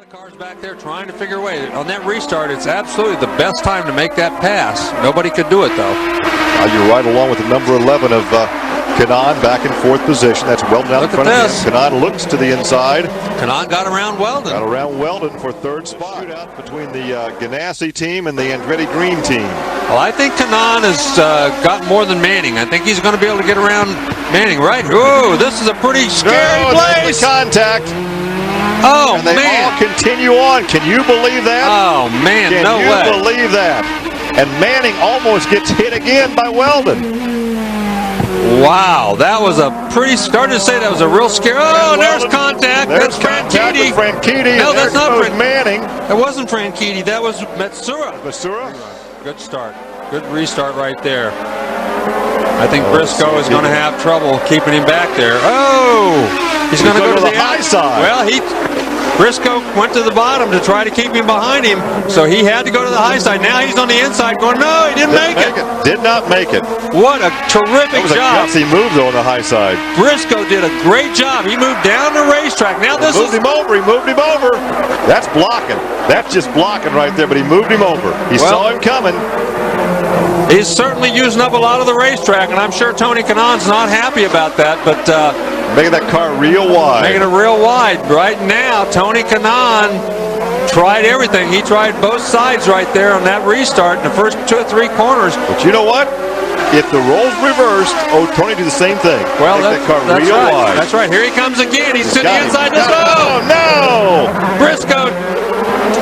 lot of cars back there trying to figure a way. On that restart, it's absolutely the best time to make that pass. Nobody could do it, though. You're right along with the number 11 of Kanaan back in fourth position. That's Weldon out in front of him. Kanaan looks to the inside. Kanaan got around Weldon. Got around Weldon for third spot. Shootout between the Ganassi team and the Andretti Green team. Well, I think Kanaan has got more than Manning. I think he's going to be able to get around Manning, right? Ooh, this is a pretty scary place. Contact. Oh, and they man. all continue on. Can you believe that? Oh, man, no way. Can you believe that? And Manning almost gets hit again by Weldon. Wow, that was a pretty, starting to say that was a real scare. Oh, there's contact. There's that's Franchitti. Franchitti. No, that's not Manning. That wasn't Franchitti. That was Matsura. Matsura? Good start. Good restart right there. I think Briscoe is going to have trouble keeping him back there. Oh, he's going to go to the high side. Well, Briscoe went to the bottom to try to keep him behind him, so he had to go to the high side. Now he's on the inside going, no, he didn't make it. Did not make it. What a terrific job. That was a gutsy move, though, on the high side. Briscoe did a great job. He moved down the racetrack. Now this moved him over. He moved him over. That's blocking. That's just blocking right there, but he moved him over. He saw him coming. He's certainly using up a lot of the racetrack, and I'm sure Tony Kanaan's not happy about that, but making that car real wide. Making it real wide. Right now, Tony Kanaan tried everything. He tried both sides right there on that restart in the first 2 or 3 corners. But you know what? If the roles reversed, Tony did the same thing. Well, that's real wide. That's right. Here he comes again. He's to the inside. Oh, no! Briscoe.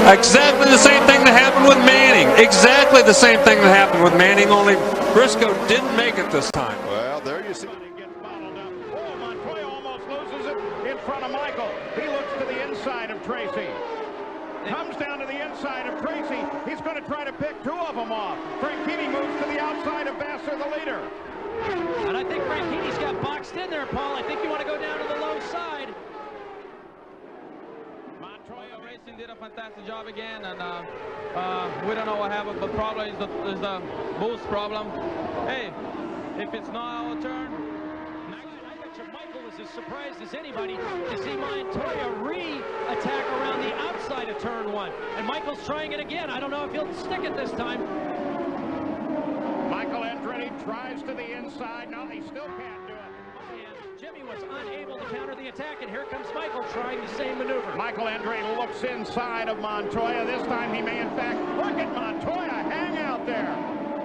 Exactly the same thing that happened with Manning. Exactly the same thing that happened with Manning, only Briscoe didn't make it this time. Well, there you see. Gets bottled up. Oh, Montoya almost loses it in front of Michael. He looks to the inside of Tracy. Comes down to the inside of Tracy. He's going to try to pick 2 of them off. Franchitti moves to the outside of Vassar, the leader. And I think Franchitti's got boxed in there, Paul. I think you want to go down to the low side. Montoya Racing did a fantastic job again, and we don't know what happened, but probably is the boost problem. Hey, if it's not our turn. I bet you Michael was as surprised as anybody to see Montoya re-attack around the outside of turn 1. And Michael's trying it again. I don't know if he'll stick it this time. Michael Andretti tries to the inside. No, he still can't do it. And Jimmy was unable to counter the attack, and here comes Michael trying the same maneuver. Michael Andretti looks inside of Montoya. This time he may, in fact, look at Montoya hang out there.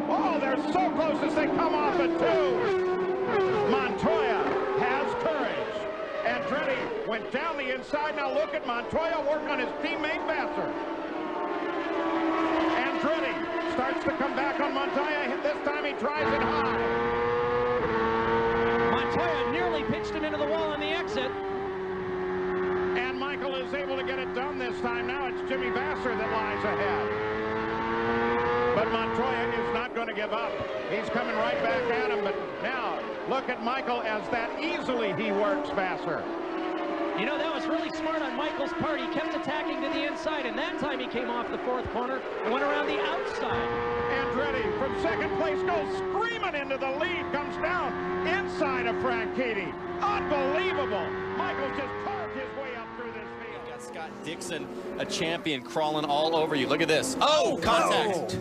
Oh, they're so close as they come off at 2. Montoya has courage. Andretti went down the inside. Now look at Montoya work on his teammate Vassar. Andretti starts to come back on Montoya. This time he tries it high. Montoya nearly pitched him into the wall on the exit. And Michael is able to get it done this time. Now it's Jimmy Vassar that lies ahead. But Montoya is not going to give up. He's coming right back at him. But now look at Michael as that easily he works Vassar. You know, that was really smart on Michael's part. He kept attacking to the inside, and that time he came off the 4th corner and went around the outside. Andretti from 2nd place goes screaming into the lead, comes down inside of Franchitti. Unbelievable. Michael's just carved his way up through this field. Got Scott Dixon, a champion, crawling all over you. Look at this. Oh, contact.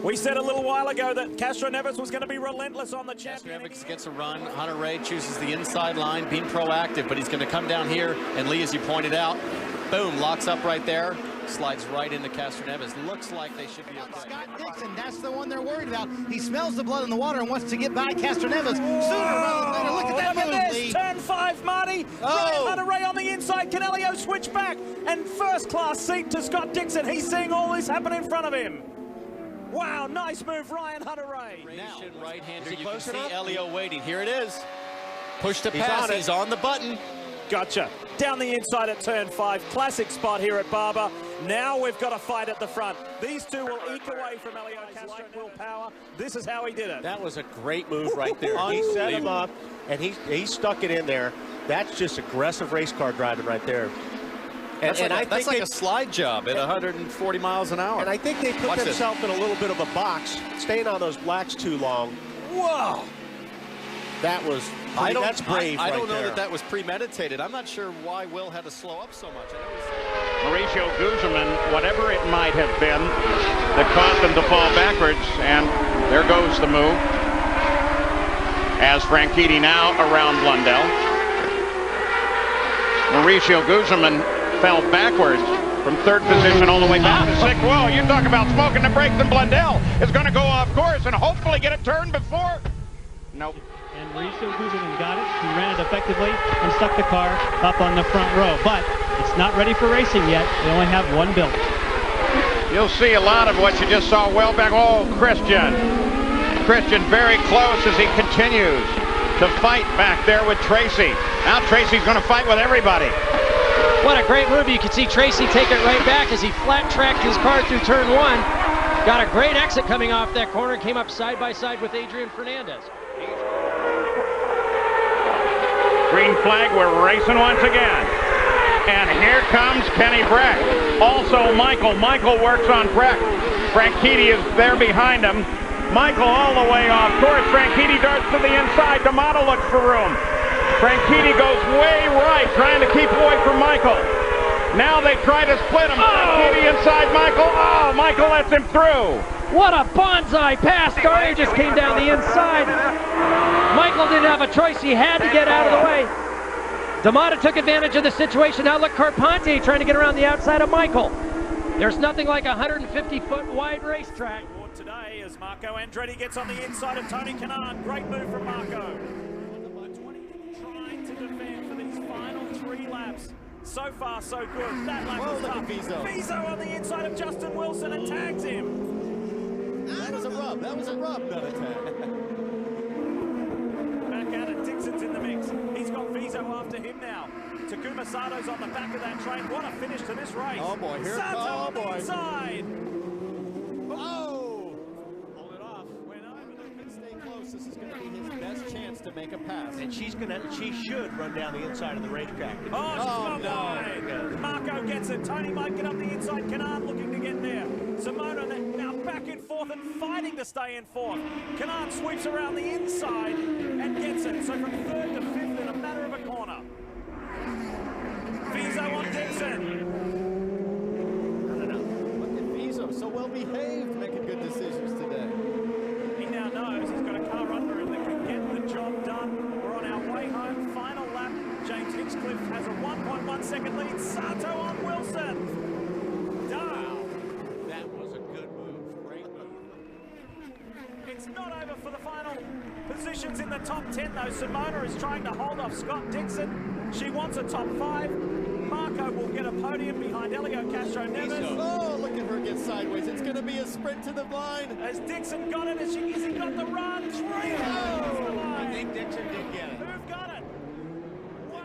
We said a little while ago that Castro Neves was going to be relentless on the champion. Castro Neves gets a run. Hunter Ray chooses the inside line, being proactive, but he's going to come down here. And Lee, as you pointed out, boom, locks up right there. Slides right into Castro Neves. Looks like they should be okay. Scott Dixon, that's the one they're worried about. He smells the blood in the water and wants to get by Castro Neves sooner rather than later. Look at that move, Lee. Turn 5, Marty. Hunter Ray on the inside. Canelio switch back. And first-class seat to Scott Dixon. He's seeing all this happen in front of him. Wow, nice move, Ryan Hunter-Ray. Right-hander, you can see Elio waiting. Here it is. Push to pass, he's on the button. Gotcha. Down the inside at turn 5. Classic spot here at Barber. Now we've got a fight at the front. These two will eke away from Elio Castro. Willpower. This is how he did it. That was a great move right there. He set him up, and he stuck it in there. That's just aggressive race car driving right there. And that's like a slide job at 140 miles an hour. And I think they put themselves in a little bit of a box, staying on those blacks too long. Whoa! That was, that's brave I don't know there. that was premeditated. I'm not sure why Will had to slow up so much. I know Mauricio Guzman, whatever it might have been that caused him to fall backwards, and there goes the move. As Franchitti now around Blundell. Mauricio Guzman fell backwards from third position all the way back to sixth. Whoa, you talk about smoking the brakes, and Blundell is going to go off course and hopefully get it turned before. Nope. And Mauricio Guzman got it. He ran it effectively and stuck the car up on the front row. But it's not ready for racing yet. They only have one built. You'll see a lot of what you just saw well back. Oh, Christian very close as he continues to fight back there with Tracy. Now Tracy's going to fight with everybody. What a great move. You can see Tracy take it right back as he flat-tracked his car through turn one. Got a great exit coming off that corner. Came up side by side with Adrian Fernandez. Green flag, we're racing once again. And here comes Kenny Breck. Also Michael. Michael works on Breck. Franchitti is there behind him. Michael all the way off course. Franchitti darts to the inside. D'Amato looks for room. Franchitti goes way right, trying to keep away from Michael. Now they try to split him. Franchitti inside Michael. Oh, Michael lets him through. What a bonsai pass. Dario just came down the inside. Michael didn't have a choice. He had to get out of the way. D'Amato took advantage of the situation. Now look, Carpente trying to get around the outside of Michael. There's nothing like a 150-foot wide racetrack. Today as Marco Andretti gets on the inside of Tony Kanaan. Great move from Marco. Trying to defend for these final 3 laps. So far, so good. That lap was tough. Vizo on the inside of Justin Wilson and tags him. That was a rub. That was a rub, not a tag. Back out and Dixon's in the mix. He's got Vizo after him now. Takuma Sato's on the back of that train. What a finish to this race. Oh boy, here Sato on the boy. inside. Oh! Hold it off. Went over. They can stay close. This is going to be his best chance to make a pass. And she should run down the inside of the racetrack. Oh, she's gone wide. Marco gets it. Tony might get up the inside. Kanaan looking to get there. Simona now back in fourth and fighting to stay in fourth. Kanaan sweeps around the inside and gets it. So from third to fifth in a matter of a corner. Vizo on Dixon. So well behaved, making good decisions today. He now knows he's got a car under him that can get the job done. We're on our way home. Final lap. James Hinchcliffe has a 1.1 second lead. Sato on Wilson. Down. That was a good move. Great move. It's not over for the final positions in the top 10 though. Simona is trying to hold off Scott Dixon. She wants a top 5. Marco will get a podium behind Elio Castro Neves. Oh, look at her get sideways. It's going to be a sprint to the line. As Dixon got it, has he got the run? 3 I think Dixon did get it. Who've got it? Wow.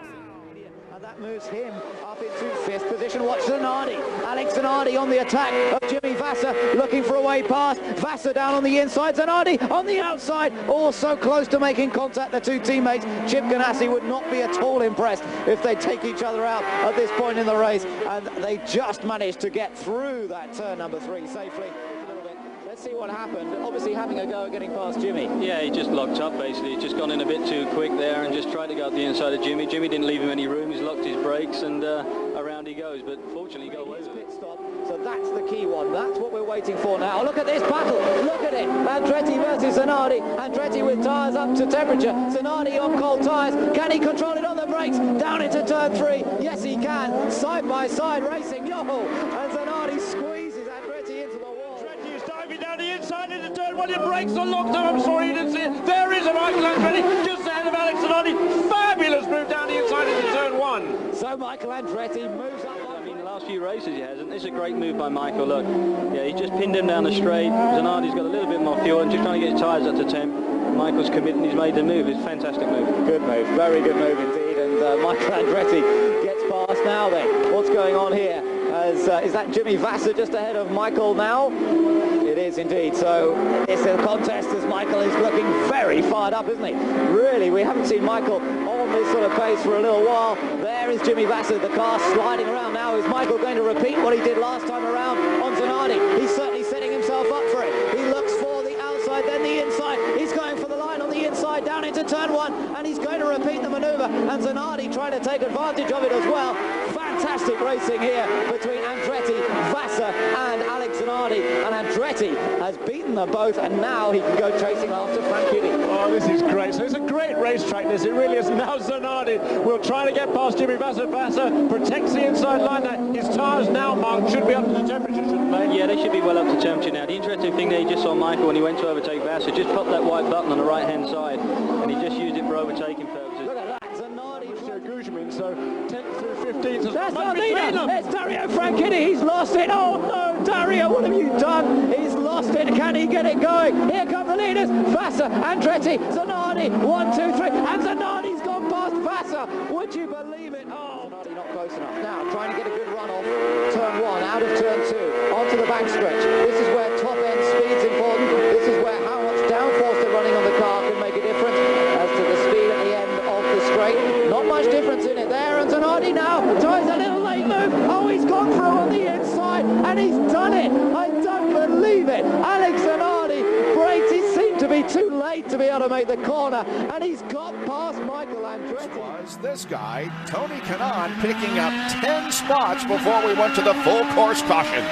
And that moves him up into 5th position. Watch Zanardi. Alex Zanardi on the attack of Jimmy Vasser, looking for a way past. Vasser down on the inside. Zanardi on the outside. All so close to making contact, the 2 teammates. Chip Ganassi would not be at all impressed if they take each other out at this point in the race. And they just managed to get through that turn number 3 safely. Let's see what happened. Obviously having a go at getting past Jimmy. Yeah, he just locked up basically. He's just gone in a bit too quick there and just tried to go up the inside of Jimmy. Jimmy didn't leave him any room. He's locked his brakes and around he goes. But fortunately, he got away with it. Pit stop. So that's the key one. That's what we're waiting for now. Look at this battle. Look at it. Andretti versus Zanardi. Andretti with tyres up to temperature. Zanardi on cold tyres. Can he control it on the brakes? Down into turn 3. Yes, he can. Side by side racing. Yo! And Zanardi squeezes Andretti into the wall. Andretti is diving down the inside into turn 1. Your brakes are locked up. I'm sorry you didn't see it. There is a Michael Andretti just ahead of Alex Zanardi. Fabulous move down the inside into turn 1. So Michael Andretti moves up. Last few races he hasn't. This is a great move by Michael. Look, yeah, he just pinned him down the straight. Zanardi's got a little bit more fuel and just trying to get his tyres up to temp. Michael's committed and he's made the move. It's a fantastic move. Good move, very good move indeed. And Michael Andretti gets past now then. What's going on here? Is that Jimmy Vasser just ahead of Michael now? It is indeed. So it's a contest as Michael is looking very fired up, isn't he? Really, we haven't seen Michael on this sort of pace for a little while. There is Jimmy Vasser, the car sliding around now. Is Michael going to repeat what he did last time around on Zanardi? He's certainly setting himself up for it. He looks for the outside, then the inside. He's going for the line on the inside, down into turn 1, and he's going to repeat the maneuver. And Zanardi trying to take advantage of it as well. fantastic racing here between Andretti, Vassar and Alex Zanardi. And Andretti has beaten them both, and now he can go chasing after Franchitti. Oh, this is great. So it's a great racetrack, this. It really is. Now Zanardi will try to get past Jimmy Vassar. Vassar protects the inside line. His tyres now, Mark, should be up to the temperature, shouldn't they? Yeah, they should be well up to temperature now. The interesting thing there, you just saw Michael when he went to overtake Vassar, just pop that white button on the right-hand side, and he just used it for overtaking purposes. Look at that, Zanardi. Guzman, so 10th through 15th. That's not leader. It's Dario Franchitti. He's lost it. Oh no, Dario, what have you done? He's lost it. Can he get it going? Here come the leaders. Vassar, Andretti, Zanardi. 1, 2, 3. And Zanardi's gone past Vassar. Would you believe it? Oh, Zanardi not close enough. Now trying to get a good run off turn 1, out of turn 2, onto the back stretch. This is where top end speed's important. This is where how much downforce they're running on the car can make a difference as to the speed at the end of the straight. Not much difference in it there, and Zanardi now tries a little late move. Oh, he's gone through on the inside, and he's done it. I don't believe it. Alex Zanardi brakes. He seemed to be too late to be able to make the corner, and he's got past Michael Andretti. Was this guy, Tony Kanaan, picking up 10 spots before we went to the full course caution.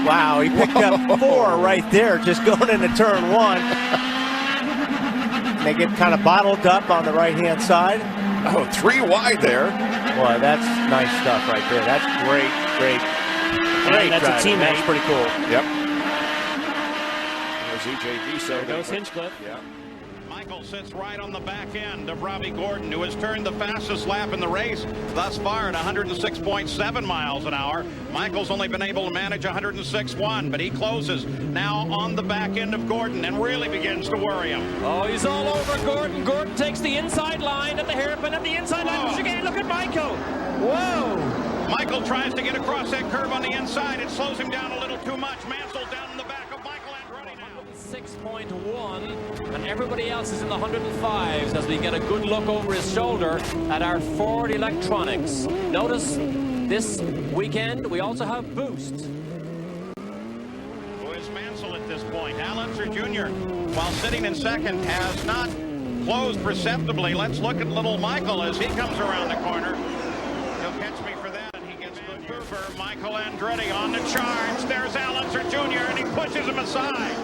Wow, he picked up 4 right there, just going into turn 1. They get kind of bottled up on the right-hand side. Oh, 3 wide there. Boy, that's nice stuff right there. That's great. That's driving. a teammate. That's pretty cool. Yep. There's EJV. So there goes Hinchcliffe. Yeah. Michael sits right on the back end of Robbie Gordon, who has turned the fastest lap in the race thus far at 106.7 miles an hour. Michael's only been able to manage 106.1, but he closes now on the back end of Gordon and really begins to worry him. Oh, he's all over Gordon. Gordon takes the inside line at the hairpin at the inside line. Again, look at Michael. Whoa. Michael tries to get across that curve on the inside. It slows him down a little too much. Mansell down in the back of Michael Andretti now. 6.1, and everybody else is in the 105s as we get a good look over his shoulder at our Ford electronics. Notice this weekend we also have boost. Who is Mansell at this point? Al Unser Jr., while sitting in second, has not closed perceptibly. Let's look at little Michael as he comes around the corner. He'll catch me for that, and he gets Vancouver. Michael Andretti on the charge. There's Al Unser Jr., and he pushes him aside.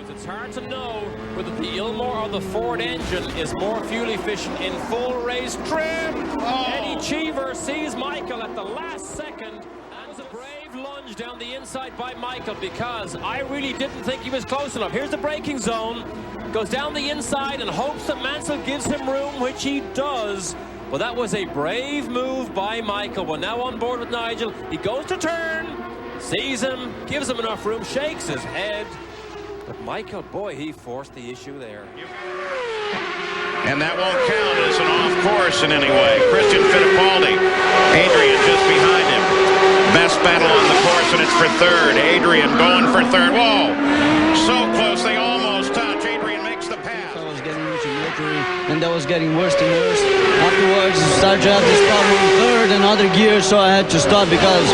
It's hard to know whether the Ilmor or the Ford engine is more fuel efficient in full race trim. Eddie Cheever sees Michael at the last second, and it's a brave lunge down the inside by Michael because I really didn't think he was close enough. Here's the braking zone, goes down the inside and hopes that Mansell gives him room, which he does. Well, that was a brave move by Michael. We're now on board with Nigel. He goes to turn, sees him, gives him enough room, shakes his head. But Michael, boy, he forced the issue there. And that won't count as an off course in any way. Christian Fittipaldi, Adrian just behind him. Best battle on the course, and it's for third. Adrian going for third. Whoa, so close they almost touch. Adrian makes the pass. I was getting into mercury, and that was getting worse and worse. Afterwards, I started to have this problem in third and other gear, so I had to stop because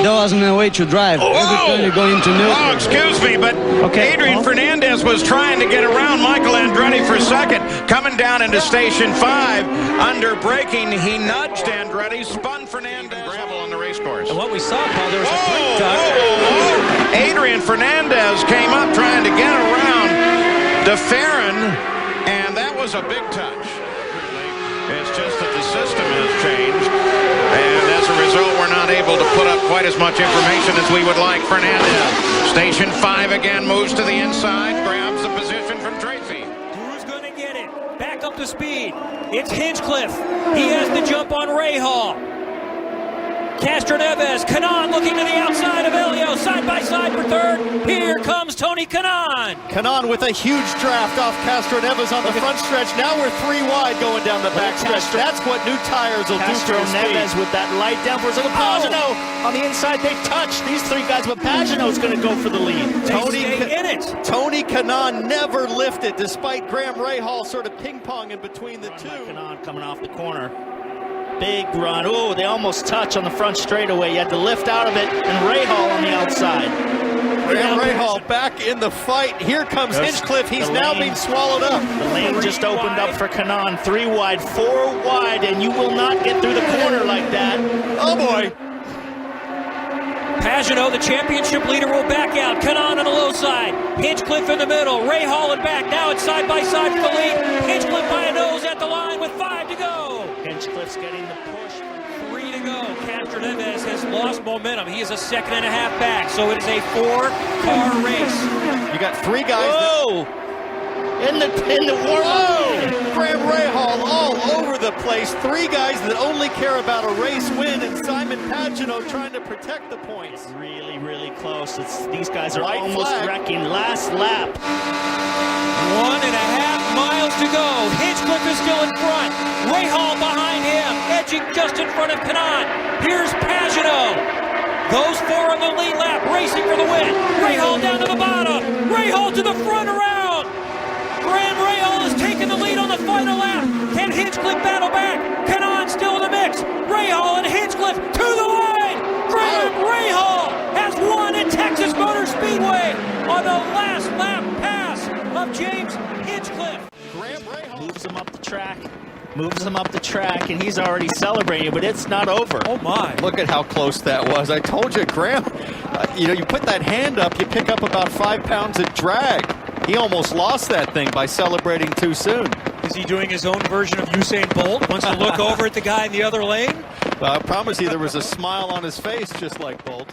there wasn't a way to drive. Every turn you're going into neutral. Oh, excuse me, but Adrian Fernandez was trying to get around Michael Andretti for second. Coming down into station 5, under braking, he nudged Andretti, spun Fernandez gravel on the race course. And what we saw, Paul, there was a quick touch. Adrian Fernandez came up trying to get around DeFerrin, and that was a big touch. It's just that the system has changed, and as a result, we're not able to put up quite as much information as we would like. Fernandez, station 5 again, moves to the inside, grabs the position from Tracy. Who's going to get it? Back up to speed. It's Hinchcliffe. He has the jump on Rahal. Castroneves, Kanaan looking to the outside of Elio, side by side for third. Here comes Tony Kanaan. Kanaan with a huge draft off Castroneves on the front stretch. Now we're 3 wide going down the back stretch. That's what new tires will do for Castroneves with that light downforce. Look at Pagano on the inside. They touch these 3 guys, but Pagano's going to go for the lead. Tony in it. Tony Kanaan never lifted, despite Graham Rahal sort of ping-ponging between the two. Kanaan coming off the corner. big run. Oh, they almost touch on the front straightaway. You had to lift out of it, and Rahal on the outside. Rahal back in the fight. Here comes Hinchcliffe. He's now being swallowed up. The lane just opened up for Kanaan. 3 wide, 4 wide, and you will not get through the corner like that. Oh, boy. Pagenaud, the championship leader, will back out. Kanaan on the low side. Hinchcliffe in the middle. Rahal in back. Now it's side by side for the lead. Hinchcliffe by a nose at the line with 5 to go. Hinchcliffe's getting the push. 3 to go. Castroneves has lost momentum. He is a second and a half back, so it is a 4-car race. You got 3 guys. Whoa! In the warm-up. Graham Rahal all over the place. 3 guys that only care about a race win, and Simon Pagenaud trying to protect the points. It's really, really close. These guys are almost wrecking. Last lap. 1.5 miles to go. Hinchcliffe is still in front. Rahal behind him, edging just in front of Kanaan. Here's Pagenaud. Those 4 on the lead lap, racing for the win. Rahal down to the bottom. Rahal to the front around. Graham Rahal has taken the lead on the final lap. Can Hinchcliffe battle back? Kanaan still in the mix. Rahal and Hinchcliffe to the line. Graham Rahal has won at Texas Motor Speedway on the last lap pass of James Hinchcliffe. Graham Rahal moves him up the track. Moves him up the track, and he's already celebrating, but it's not over. Oh, my. Look at how close that was. I told you, Graham, you put that hand up, you pick up about 5 pounds of drag. He almost lost that thing by celebrating too soon. Is he doing his own version of Usain Bolt? Wants to look over at the guy in the other lane? I promise you there was a smile on his face just like Bolt.